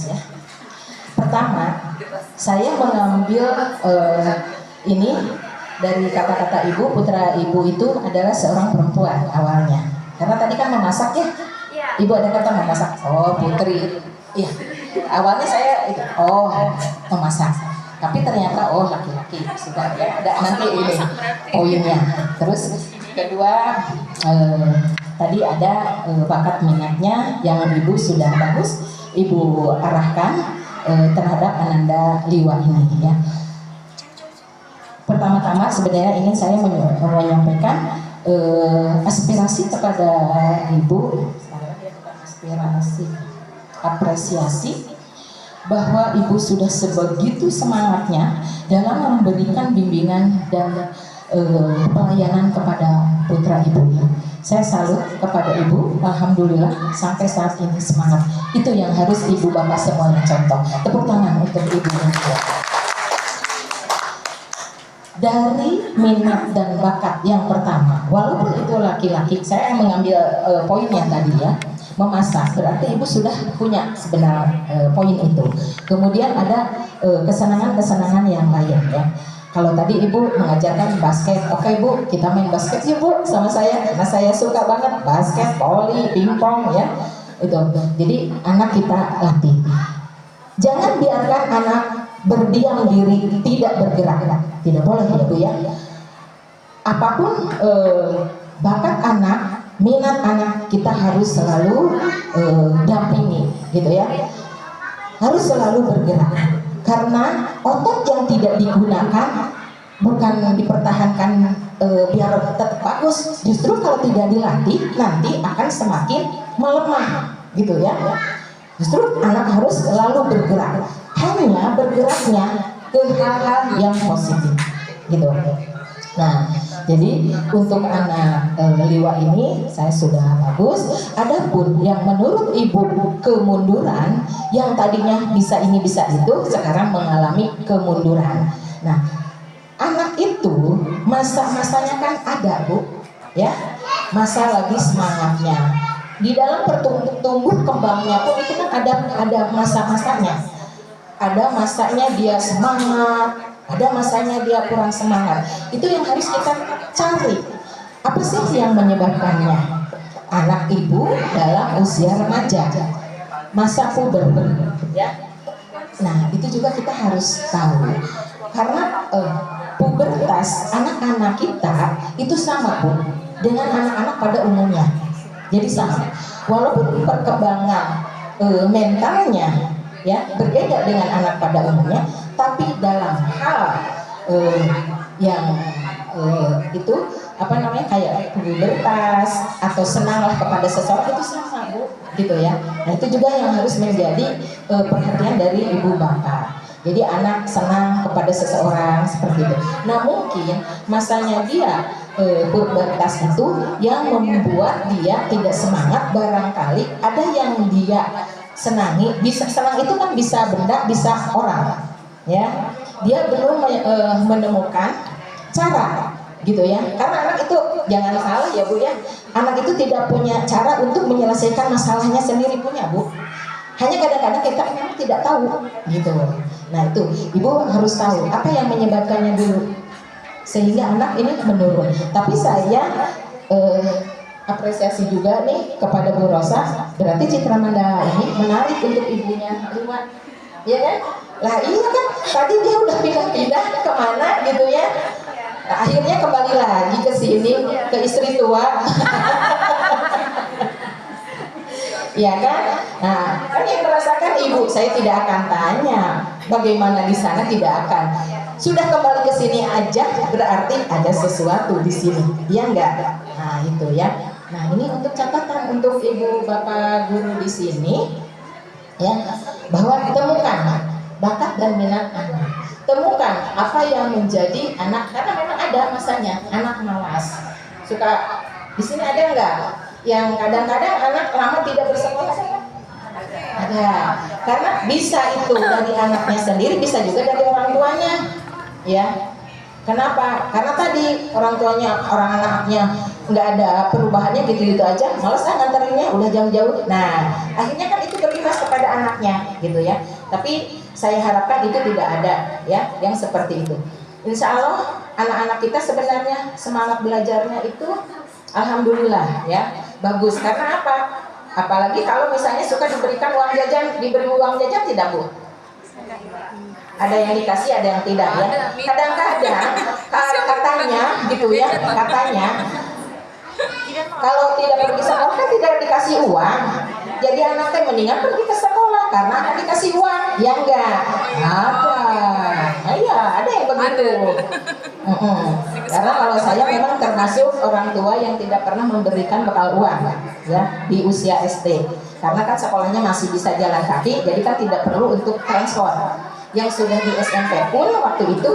ya. Pertama, saya mengambil ini dari kata-kata ibu. Putra ibu itu adalah seorang perempuan awalnya. Karena tadi kan memasak ya. Ibu ada kata memasak. Oh, putri. Iya. Awalnya saya itu memasak. Tapi ternyata laki-laki sudah ya. Ada nanti ini poinnya. Terus kedua tadi ada bakat minatnya yang ibu sudah bagus ibu arahkan terhadap Ananda Liwa ini ya. Pertama-tama sebenarnya ingin saya menyampaikan aspirasi kepada ibu, apresiasi bahwa ibu sudah sebegitu semangatnya dalam memberikan bimbingan dan pelayanan kepada putra ibu. Saya salut kepada ibu, alhamdulillah sampai saat ini semangat. Itu yang harus ibu bapak semuanya contoh. Tepuk tangan untuk ibu. Dari minat dan bakat yang pertama, walaupun itu laki-laki, saya mengambil poin yang tadi ya, memasak, berarti ibu sudah punya sebenarnya poin itu. Kemudian ada kesenangan-kesenangan yang lain ya. Kalau tadi ibu mengajarkan basket, oke bu, kita main basket yuk bu sama saya, karena saya suka banget basket, voli, pingpong ya. Itu. Jadi anak kita latih. Jangan biarkan anak berdiam diri, tidak bergerak, tidak boleh ya bu ya. Apapun bakat anak, minat anak, kita harus selalu dampingi, gitu ya. Harus selalu bergerak. Karena otot yang tidak digunakan bukan dipertahankan biar tetap bagus, justru kalau tidak dilatih nanti akan semakin melemah, gitu ya. Justru anak harus selalu bergerak, hanya bergeraknya ke hal-hal yang positif, gitu. Nah, jadi untuk anak Liwa ini saya sudah bagus. Adapun yang menurut ibu kemunduran, yang tadinya bisa ini bisa itu, sekarang mengalami kemunduran. Nah, anak itu masa-masanya kan ada bu, ya, masa lagi semangatnya. Di dalam tumbuh kembangnya pun itu kan ada masa-masanya. Ada masanya dia semangat, ada masanya dia kurang semangat. Itu yang harus kita cari. Apa sih yang menyebabkannya? Anak ibu dalam usia remaja, masa puber, ya. Nah, itu juga kita harus tahu. Karena pubertas anak-anak kita itu sama bu dengan anak-anak pada umumnya. Jadi sama. Walaupun perkembangan mentalnya ya berbeda dengan anak pada umumnya, tapi dalam hal yang itu apa namanya kayak pubertas atau senanglah kepada seseorang itu sama bu, gitu ya. Nah itu juga yang harus menjadi perhatian dari ibu bapak. Jadi anak senang kepada seseorang seperti itu. Nah mungkin masanya dia pubertas itu yang membuat dia tidak semangat, barangkali ada yang dia senangi. Bisa senang itu kan bisa benda, bisa orang, ya. Dia belum menemukan cara, gitu ya. Karena anak itu jangan salah ya bu ya. Anak itu tidak punya cara untuk menyelesaikan masalahnya sendiri, punya bu. Hanya kadang-kadang kita memang tidak tahu, gitu. Nah itu ibu harus tahu apa yang menyebabkannya dulu, sehingga anak ini menurun. Tapi saya apresiasi juga nih kepada Bu Rosa, berarti Citra Manda ini menarik untuk ibunya Liwa, ya kan? Lah iya kan, tadi dia udah pindah-pindah kemana gitu ya. Nah, akhirnya kembali lagi ke sini, ke istri tua. Ya kan? Nah, kan yang merasakan ibu, saya tidak akan tanya bagaimana di sana, tidak akan. Sudah kembali ke sini aja berarti ada sesuatu di sini, ya enggak? Nah, itu ya. Nah, ini untuk catatan untuk ibu bapak guru di sini ya, bahwa temukan bakat dan minat anak. Temukan apa yang menjadi anak, karena memang ada masanya anak malas. Suka di sini ada enggak yang kadang-kadang anak lama tidak bersekolah? Ada. Karena bisa itu dari anaknya sendiri, bisa juga dari orang tuanya. Ya, kenapa? Karena tadi orang tuanya, orang anaknya nggak ada perubahannya gitu-gitu aja, malas nganterin, udah jauh-jauh. Nah, akhirnya kan itu bebas kepada anaknya gitu ya. Tapi saya harapkan itu tidak ada ya yang seperti itu. Insya Allah anak-anak kita sebenarnya semangat belajarnya itu alhamdulillah ya bagus. Karena apa? Apalagi kalau misalnya suka diberikan uang jajan, diberi uang jajan tidak Bu? Ada yang dikasih, ada yang tidak ya. Kadang-kadang katanya gitu ya, katanya kalau tidak pergi sekolah kan tidak dikasih uang. Jadi anaknya mendingan pergi ke sekolah karena akan dikasih uang. Ya enggak? Iya, ada yang begitu. Karena kalau saya memang termasuk orang tua yang tidak pernah memberikan bekal uang ya di usia SD. Karena kan sekolahnya masih bisa jalan kaki, jadi kan tidak perlu untuk transport. Yang sudah di SMP pun waktu itu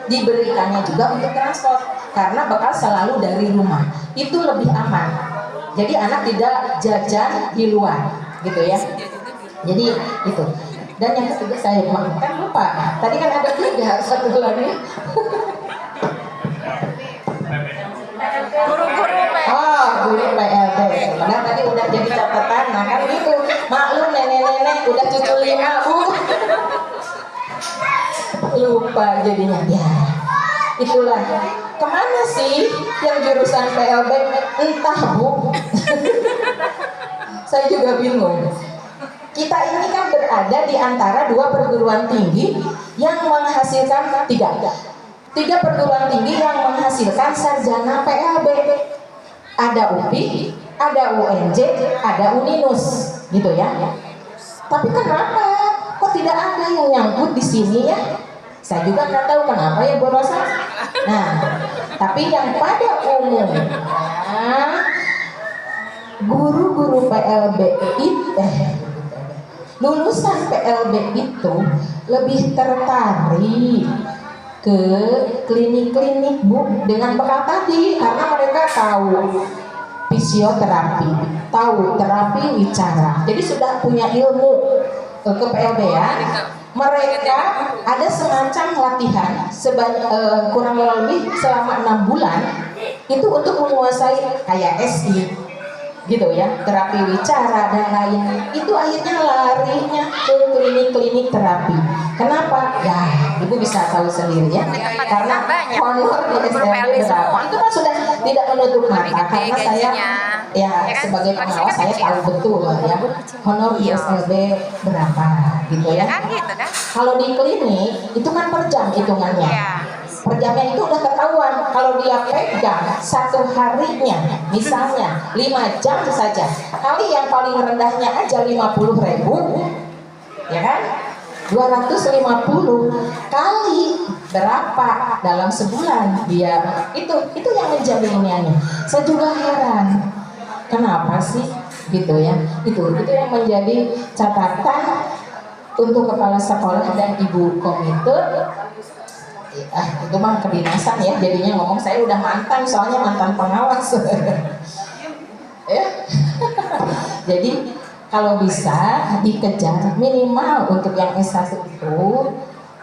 diberikannya juga untuk transport karena bekal selalu dari rumah. Itu lebih aman. Jadi anak tidak jajan di luar, gitu ya. Jadi itu. Dan yang ketiga saya kan lupa. Tadi kan ada 3, satu lagi. Guru PLB. Padahal tadi udah jadi catatan. Nah kan gitu. Maklum nenek-nenek udah cucu 5 Bu. Lupa jadinya ya. Itulah. Kemana sih yang jurusan PLB? Entah Bu. Saya juga bingung. Kita ini kan berada di antara 2 perguruan tinggi yang menghasilkan tiga perguruan tinggi yang menghasilkan sarjana PLB. Ada UPI, ada UNJ, ada UNINUS, gitu ya. Tapi kenapa kok tidak ada yang nyangkut di sini ya? Saya juga nggak tahu kenapa ya Bu Rosa. Nah, tapi yang pada umumnya guru-guru PLB itu lulusan PLB itu lebih tertarik ke klinik-klinik Bu dengan bekal tadi karena mereka tahu fisioterapi, tahu terapi wicara. Jadi sudah punya ilmu ke PLB ya. Mereka ada semacam latihan kurang lebih selama 6 bulan itu untuk menguasai kayak SI gitu ya, terapi wicara dan lain. Itu akhirnya larinya ke klinik-klinik terapi. Kenapa? Ya, Ibu bisa tahu sendiri ya. Karena honor di SDB berapa? Itu kan sudah tidak menutup mata karena saya ya sebagai pengawas saya tahu betul ya honor di SDB berapa gitu ya. Kalau di klinik itu kan per jam hitungannya. Per jamnya itu udah ketahuan. Kalau dia pegang satu harinya misalnya 5 jam saja, kali yang paling rendahnya aja 50.000 ya kan, 250 kali berapa dalam sebulan dia itu yang menjadi iniannya. Saya juga heran kenapa sih gitu ya. Itu yang menjadi catatan untuk kepala sekolah dan ibu komite. Itu mah kedinasan ya, jadinya ngomong saya udah mantan, soalnya mantan pengawas. Ya. Jadi kalau bisa dikejar minimal untuk yang S1 itu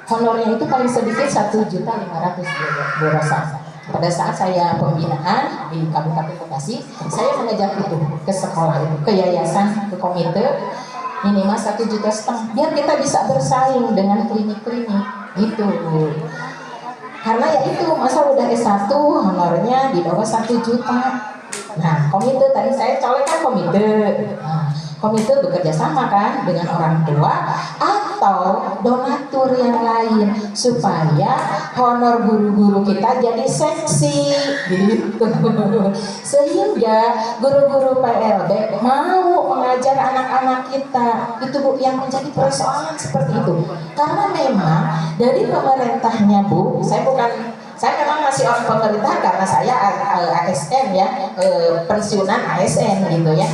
honornya itu paling sedikit 1.500.000 Bu Rosa. Pada saat saya pembinaan di Kabupaten Bekasi, saya mengejar itu ke sekolah itu, ke yayasan, ke komite minimal 1,5 juta biar kita bisa bersaing dengan klinik-klinik gitu. Karena ya itu masa udah S1 honornya di bawah 1 juta. Nah, komite tadi saya colekkan komite. Nah, komite bekerja sama kan dengan orang tua atau donatur yang lain supaya honor guru-guru kita jadi seksi gitu. Sehingga guru-guru PLB mau mengajar anak-anak kita. Itu Bu yang menjadi persoalan seperti itu. Karena memang dari pemerintahnya Bu, saya memang masih orang pemerintah karena saya ASN ya, pensiunan ASN gitu ya.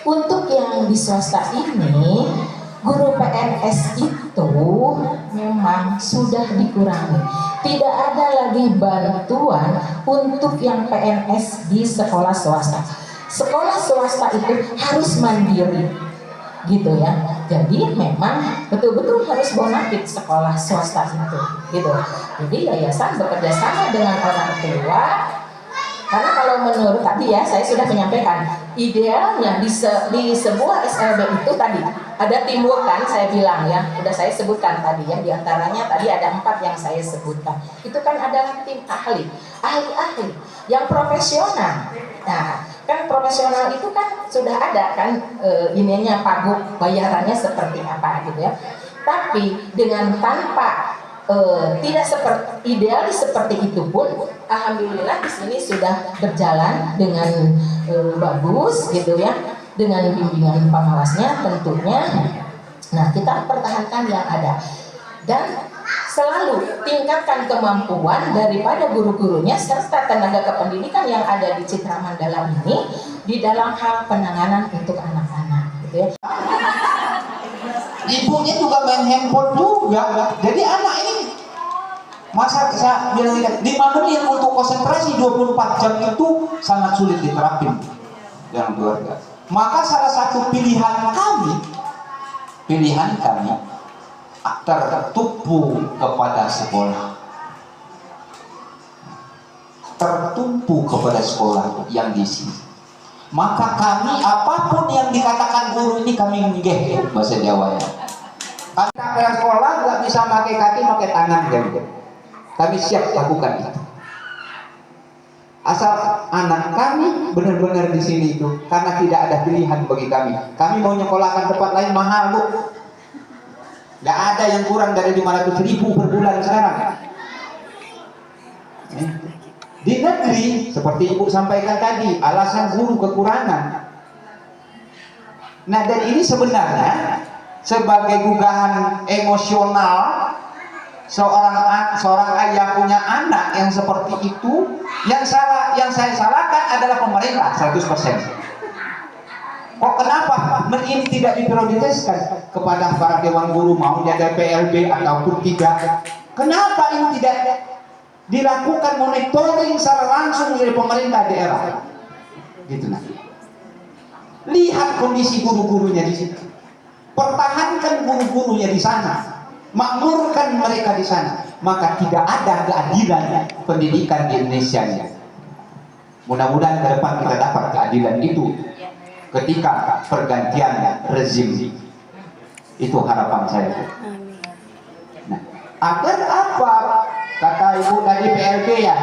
Untuk yang di swasta ini, guru PNS itu memang sudah dikurangi. Tidak ada lagi bantuan untuk yang PNS di sekolah swasta. Sekolah swasta itu harus mandiri, gitu ya. Jadi memang betul-betul harus bonafit sekolah swasta itu, gitu. Jadi yayasan bekerja sama dengan orang tua. Karena kalau menurut tadi ya, saya sudah menyampaikan, idealnya di sebuah SLB itu tadi ada teamwork kan, saya bilang ya, udah saya sebutkan tadi ya, diantaranya tadi ada 4 yang saya sebutkan. Itu kan adalah tim ahli yang profesional. Nah, kan profesional itu kan sudah ada kan ininya paguk bayarannya seperti apa gitu ya. Tapi dengan tanpa tidak seperti idealis seperti itu pun, alhamdulillah di sini sudah berjalan dengan bagus gitu ya, dengan bimbingan pengawasnya tentunya. Nah, kita pertahankan yang ada dan selalu tingkatkan kemampuan daripada guru-gurunya serta tenaga kependidikan yang ada di Citra Mandala ini di dalam hal penanganan untuk anak-anak gitu ya. Ibunya juga main handphone juga, jadi anak ini masa saya bilang 5 menit untuk konsentrasi 24 jam itu sangat sulit diterapin dalam keluarga. Maka salah satu pilihan kami tertumpu kepada sekolah, tertumpu kepada sekolah yang di sini. Maka kami apapun yang dikatakan guru ini kami nggih bahasa Jawa ya. Kami ke sekolah nggak bisa pakai kaki, pakai tangan gitu. Kami siap lakukan itu. Asal anak kami benar-benar di sini itu, karena tidak ada pilihan bagi kami. Kami mau nyekolahkan tempat lain mahal bu. Nggak ada yang kurang dari 500.000 per bulan sekarang. Di negeri, seperti Ibu sampaikan tadi, alasan guru kekurangan. Nah, dan ini sebenarnya sebagai gugahan emosional seorang ayah punya anak yang seperti itu, yang saya salahkan adalah pemerintah 100%. Kok kenapa ini tidak diprioritaskan kepada para dewan guru, mau ada PLB ataupun tidak? Kenapa ini tidak dilakukan monitoring secara langsung dari pemerintah daerah? Gitu nah. Lihat kondisi guru-gurunya di situ. Pertahankan guru-gurunya di sana. Makmurkan mereka di sana. Maka tidak ada keadilan pendidikan di Indonesia. Mudah-mudahan ke depan kita dapat keadilan itu ketika pergantian rezim. Itu harapan saya. Nah, agar apa? Kata Ibu tadi PLB ya,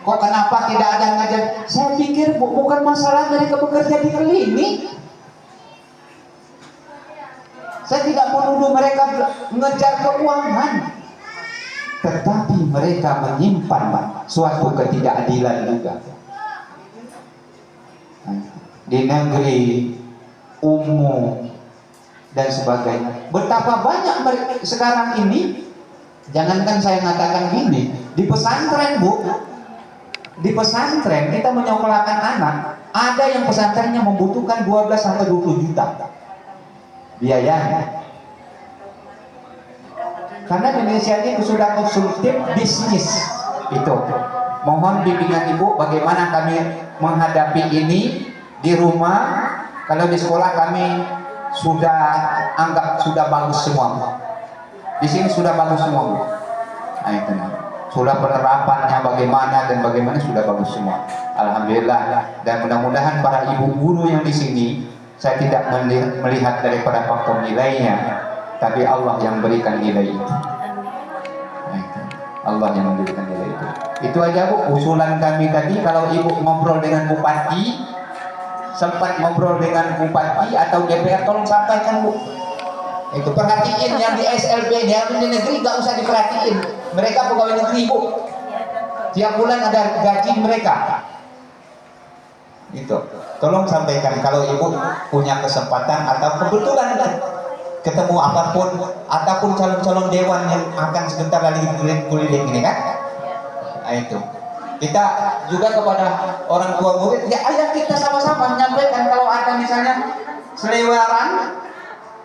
kok kenapa tidak ada ngajar? Saya pikir bukan masalah mereka bekerja di klinik. Saya tidak menuduh mereka mengejar keuangan, tetapi mereka menyimpan suatu ketidakadilan juga. Di negeri, umum, dan sebagainya. Betapa banyak mereka sekarang ini. Jangankan saya mengatakan gini, di pesantren bu, di pesantren kita menyekolahkan anak, ada yang pesantrennya membutuhkan 12-20 juta biayanya. Karena Indonesia ini sudah konsumtif bisnis itu. Mohon bimbingan Ibu bagaimana kami menghadapi ini di rumah. Kalau di sekolah kami sudah anggap sudah bagus semua. Di sini sudah bagus semua. Nah, itu sudah penerapannya bagaimana dan bagaimana sudah bagus semua. Alhamdulillah. Dan mudah-mudahan para ibu guru yang di sini, saya tidak melihat daripada faktor nilainya, tapi Allah yang berikan nilai itu. Nah, itu. Allah yang memberikan nilai itu. Itu aja bu usulan kami tadi. Kalau ibu ngobrol dengan bupati, sempat ngobrol dengan bupati atau DPR, tolong sampaikan bu. Itu perhatiin yang di SLB, yang di negeri gak usah diperhatiin. Mereka pegawai negeri bu, tiap bulan ada gaji mereka. Itu tolong sampaikan kalau ibu punya kesempatan atau kebetulan ketemu apapun ataupun calon-calon dewan yang akan sebentar lagi keliling ini kan. Nah, itu kita juga kepada orang tua murid ya, ayo kita sama-sama menyampaikan kalau ada misalnya selewaran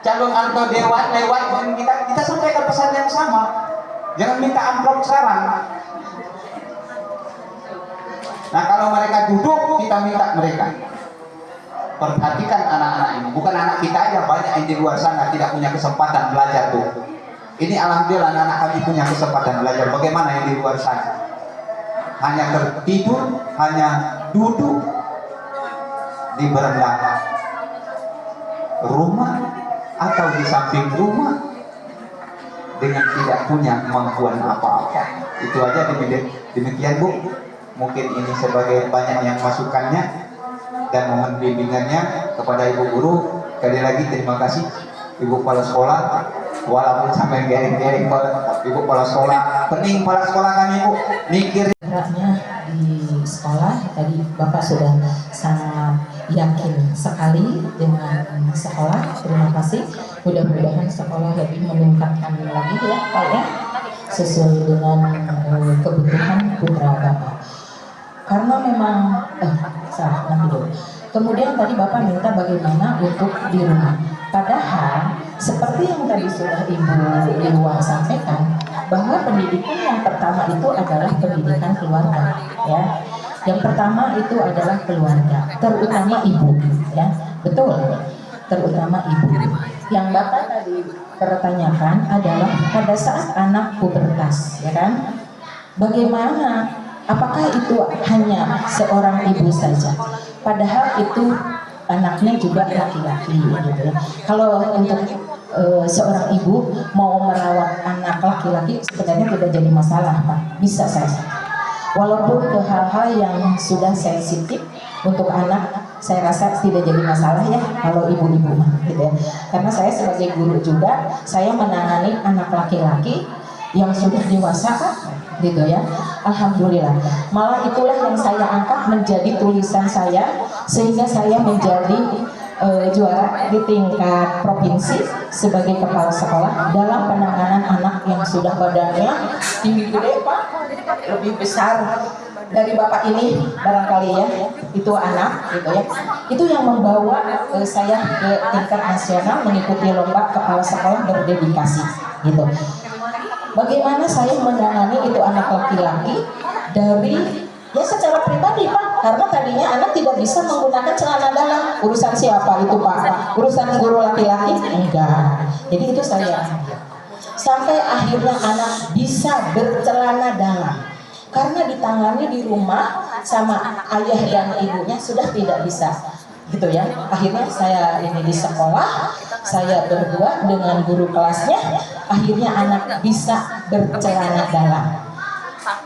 calon atau dewan lewat kita sampaikan pesan yang sama. Jangan minta amplop sekarang. Nah, kalau mereka duduk, kita minta mereka perhatikan anak-anak ini. Bukan anak kita aja, banyak yang di luar sana tidak punya kesempatan belajar tuh. Ini alhamdulillah anak-anak kami punya kesempatan belajar. Bagaimana yang di luar sana? hanya tertidur, hanya duduk di beranda rumah atau di samping rumah dengan tidak punya kemampuan apa-apa. Itu aja demikian Bu. Mungkin ini sebagai banyak yang masukannya dan mohon bimbingannya kepada Ibu Guru. Sekali lagi terima kasih Ibu Kepala Sekolah, walaupun sampai gering-gering Ibu Kepala Sekolah, pening kepala sekolah kami Bu, mikir Geraknya di sekolah tadi Bapak sudah sangat yakin sekali dengan sekolah. Terima kasih. Mudah-mudahan sekolah lebih meningkatkan lagi ya Pak ya, sesuai dengan kebutuhan putra Bapak. Karena memang salah nanti dulu. Kemudian tadi Bapak minta bagaimana untuk di rumah. Padahal seperti yang tadi sudah Ibu Irwan sampaikan, bahwa pendidikan yang pertama itu adalah pendidikan keluarga, ya. Yang pertama itu adalah keluarga, terutama ibu, ya, betul, terutama ibu. Yang Bapak tadi pertanyakan adalah pada saat anak pubertas, ya kan? Bagaimana? Apakah itu hanya seorang ibu saja? Padahal itu anaknya juga laki-laki, gitu ya. Kalau untuk seorang ibu mau merawat anak laki-laki sebenarnya tidak jadi masalah Pak, bisa saja. Walaupun ke hal-hal yang sudah sensitif untuk anak, saya rasa tidak jadi masalah ya kalau ibu-ibu mah, gitu ya. Karena saya sebagai guru juga, saya menangani anak laki-laki yang sudah dewasa, gitu ya. Alhamdulillah. Malah itulah yang saya angkat menjadi tulisan saya, sehingga saya menjadi juara di tingkat provinsi sebagai kepala sekolah dalam penanganan anak yang sudah badannya tinggi gede Pak, lebih besar dari Bapak ini barangkali ya, itu anak gitu ya. Itu yang membawa saya ke tingkat nasional mengikuti lomba kepala sekolah berdedikasi gitu. Bagaimana saya menangani itu anak laki-laki dari ya secara pribadi Pak, karena tadinya anak tidak bisa menggunakan celana dalam. Urusan siapa itu Pak? Urusan guru laki-laki? Enggak. Jadi itu saya sampai akhirnya anak bisa bercelana dalam karena ditangani di rumah sama ayah dan ibunya sudah tidak bisa, gitu ya. Akhirnya saya ini di sekolah, saya berdua dengan guru kelasnya, akhirnya anak bisa bercelana dalam.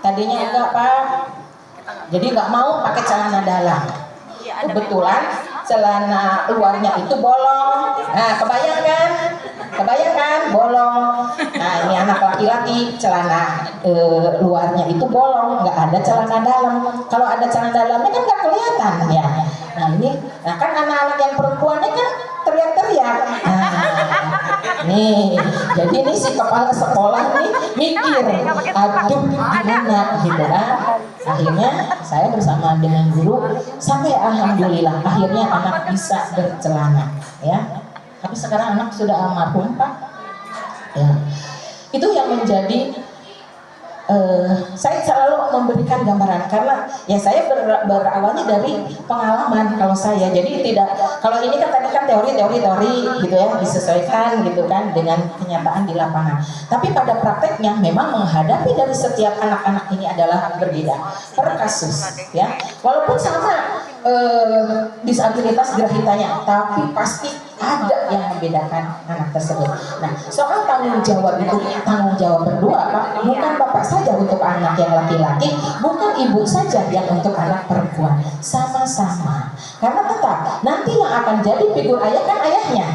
Tadinya enggak Pak, jadi nggak mau pakai celana dalam. Kebetulan celana luarnya itu bolong. Nah, kebayang kan bolong. Nah, ini anak laki-laki celana luarnya itu bolong, nggak ada celana dalam. Kalau ada celana dalamnya kan nggak kelihatan ya. Nah ini, nah kan anak-anak yang perempuannya kan teriak-teriak. Nah, nih, jadi ini si kepala sekolah nih mikir, aduh gimana gitu kan. Akhirnya saya bersama dengan guru sampai alhamdulillah akhirnya anak bisa bercelana ya. Tapi sekarang anak sudah almarhum Pak ya. Itu yang menjadi saya selalu memberikan gambaran karena ya saya berawalnya dari pengalaman kalau saya. Jadi tidak, kalau ini kan tadi kan teori gitu ya, disesuaikan gitu kan dengan kenyataan di lapangan. Tapi pada prakteknya memang menghadapi dari setiap anak-anak ini adalah berbeda per kasus ya. Walaupun sama disabilitas grahitanya, tapi pasti ada yang membedakan anak tersebut. Nah, soal tanggung jawab itu tanggung jawab berdua Pak, bukan bapak saja untuk anak yang laki-laki, bukan ibu saja yang untuk anak perempuan, sama-sama. Karena tetap nanti yang akan jadi figur ayah kan ayahnya,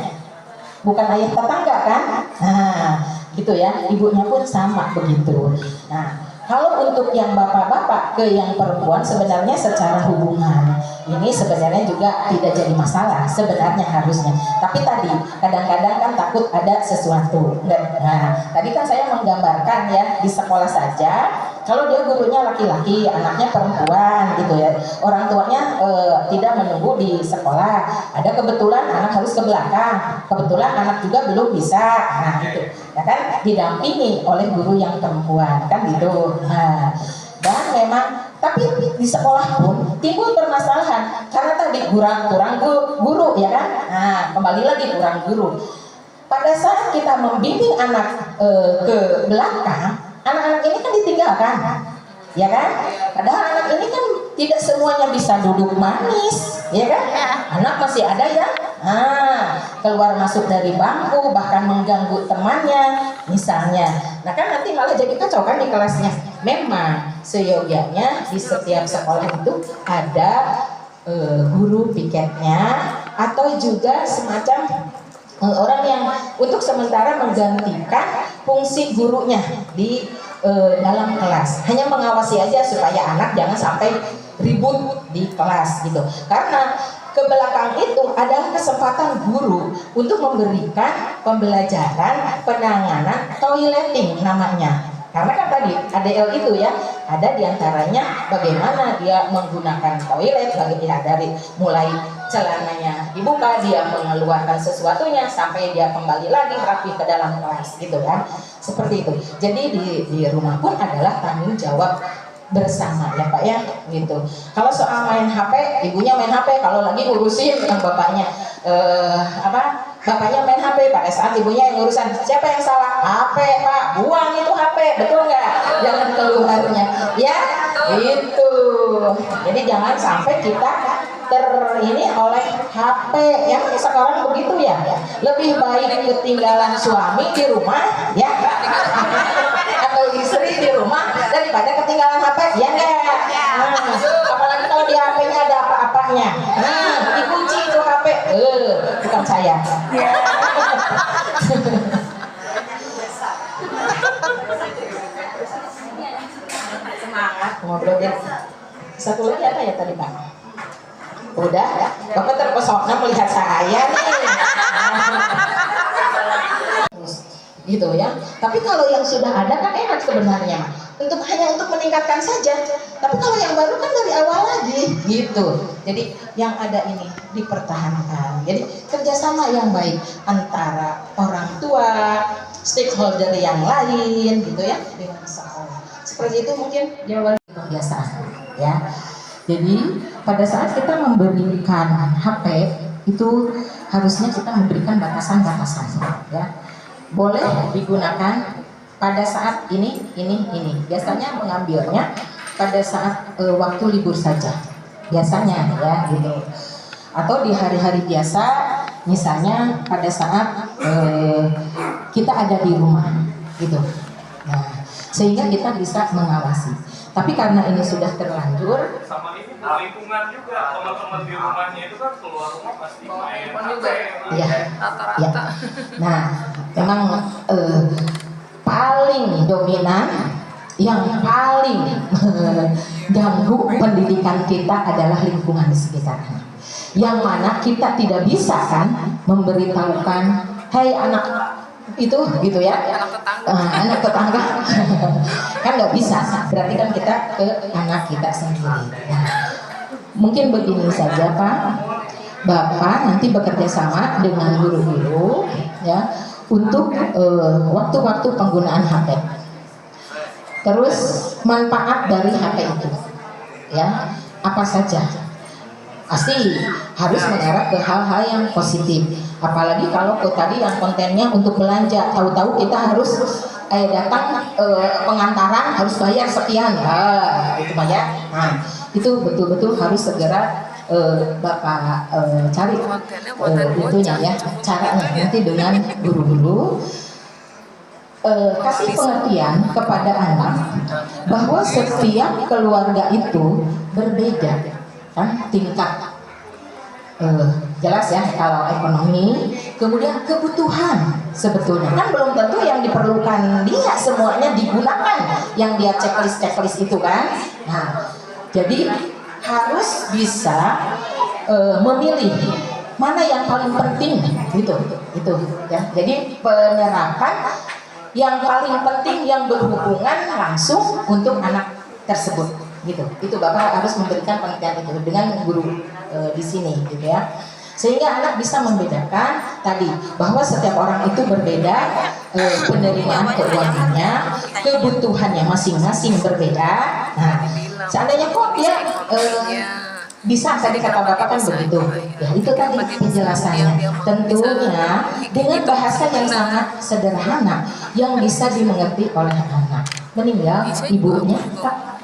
bukan ayah tetangga kan. Nah, gitu ya, ibunya pun sama begitu. Nah, kalau untuk yang bapak-bapak ke yang perempuan sebenarnya secara hubungan ini sebenarnya juga tidak jadi masalah sebenarnya harusnya. Tapi tadi kadang-kadang kan takut ada sesuatu. Nah, tadi kan saya menggambarkan ya di sekolah saja. Kalau dia gurunya laki-laki, anaknya perempuan gitu ya. Orang tuanya tidak menunggu di sekolah. Ada kebetulan anak harus ke belakang. Kebetulan anak juga belum bisa. Nah, gitu. Ya kan didampingi oleh guru yang perempuan kan gitu. Nah, dan memang tapi di sekolah pun timbul permasalahan karena tadi kurang guru ya kan. Nah, kembali lagi kurang guru. Pada saat kita membimbing anak ke belakang, anak-anak ini kan ditinggalkan. ya kan? Padahal anak ini kan tidak semuanya bisa duduk manis, ya kan? Anak masih ada yang keluar masuk dari bangku, bahkan mengganggu temannya, misalnya. Nah kan nanti malah jadi kacau kan di kelasnya. Memang seyogyanya di setiap sekolah itu ada guru piketnya, atau juga semacam orang yang untuk sementara menggantikan fungsi gurunya di dalam kelas, hanya mengawasi aja supaya anak jangan sampai ribut di kelas gitu. Karena ke belakang itu adalah kesempatan guru untuk memberikan pembelajaran penanganan toileting namanya. Karena kan tadi ADL itu ya, ada diantaranya bagaimana dia menggunakan toilet, bagaimana dari mulai celananya dibuka, dia mengeluarkan sesuatunya sampai dia kembali lagi rapi ke dalam kelas gitu kan, seperti itu. Jadi di rumah pun adalah tanggung jawab bersama ya Pak ya gitu. Kalau soal main HP, ibunya main HP, kalau lagi ngurusin yang bapaknya bapaknya main HP, pada saat ibunya yang ngurusan, siapa yang salah? HP Pak, buang itu HP, betul nggak? Jangan keluarnya ya itu. Jadi jangan sampai kita ini oleh HP yang sekarang begitu ya. Lebih baik ketinggalan suami di rumah ya atau istri di rumah daripada ketinggalan HP ya enggak. Apalagi kalau di HP-nya ada apa-apanya, dikunci itu HP, bukan saya. Semangat ngobrolnya. Satu lagi apa ya tadi Pak? Udah, Bapak terpesona melihat saya nih. Gitu ya. Tapi kalau yang sudah ada kan enak sebenarnya. Hanya untuk meningkatkan saja. Tapi kalau yang baru kan dari awal lagi gitu. Jadi yang ada ini dipertahankan. Jadi kerjasama yang baik antara orang tua, stakeholder yang lain gitu ya, dengan sekolah. Seperti itu mungkin jawaban kebiasaan ya. Jadi pada saat kita memberikan HP itu harusnya kita memberikan batasan-batasan ya. Boleh digunakan pada saat ini. Biasanya mengambilnya pada saat waktu libur saja. Biasanya ya gitu. Atau di hari-hari biasa, misalnya pada saat kita ada di rumah gitu. Nah, sehingga kita bisa mengawasi. Tapi karena ini sudah terlanjur, sama itu lingkungan juga, teman-teman di rumahnya itu kan keluar rumah pasti main HP. Iya, rata-rata. ya. Nah, memang paling dominan, yang paling ganggu pendidikan kita adalah lingkungan di sekitarnya. Yang mana kita tidak bisa kan memberitahukan, hai anak itu gitu ya, anak tetangga kan nggak bisa, berarti kan kita ke anak kita sendiri. Nah, mungkin begini saja Pak, Bapak nanti bekerja sama dengan guru-guru ya untuk waktu-waktu penggunaan HP, terus manfaat dari HP itu ya apa saja, pasti harus mengarah ke hal-hal yang positif. Apalagi kalau tadi yang kontennya untuk belanja, tahu-tahu kita harus datang pengantaran harus bayar sekian, itu Pak ya. Nah, itu betul-betul harus segera Bapak cari itunya ya, caranya nanti dengan guru-guru. Kasih pengertian kepada anak bahwa setiap keluarga itu berbeda kan tingkat jelas ya, kalau ekonomi, kemudian kebutuhan sebetulnya kan belum tentu yang diperlukan dia semuanya digunakan yang dia checklist itu kan. Nah, jadi harus bisa memilih mana yang paling penting gitu ya. Jadi penerapan yang paling penting yang berhubungan langsung untuk anak tersebut gitu. Itu Bapak harus memberikan pengertian itu dengan guru di sini gitu ya. Sehingga anak bisa membedakan tadi bahwa setiap orang itu berbeda, penerimaan keuangannya, kebutuhannya masing-masing berbeda. Nah, seandainya kok dia bisa, tadi kata Bapak kan begitu ya, itu tadi penjelasannya tentunya dengan bahasa yang sangat sederhana yang bisa dimengerti oleh anak. Meninggal ibunya Pak,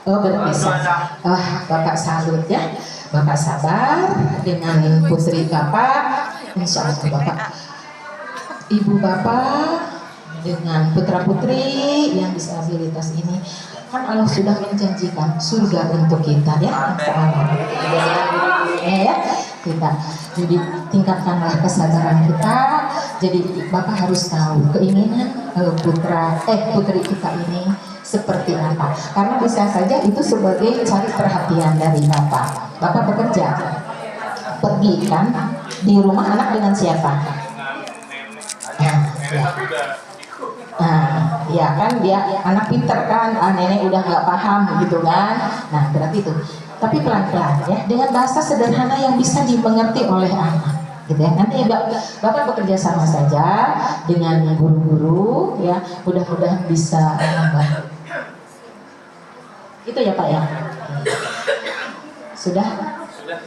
Oh, berpisah. Bapak salut ya. Bapak sabar dengan putri Bapak. Insya Allah Bapak. Ibu Bapak dengan putra putri yang disabilitas ini, kan Allah sudah menjanjikan surga untuk kita ya. Insya Allah. Ya, kita. Jadi tingkatkanlah kesabaran kita. Jadi Bapak harus tahu keinginan putri kita ini seperti apa. Karena bisa saja itu sebagai cari perhatian dari Bapak. Bapak bekerja, pergi kan di rumah anak dengan siapa? Ya kan dia anak pinter kan, nenek udah nggak paham gitu kan. Nah berarti itu. Tapi pelan-pelan ya, dengan bahasa sederhana yang bisa dimengerti oleh anak. Gitu ya. Nanti Bapak bekerja sama saja dengan guru-guru ya, mudah-mudahan bisa membantu. Itu ya Pak ya. Sudah? Sudah.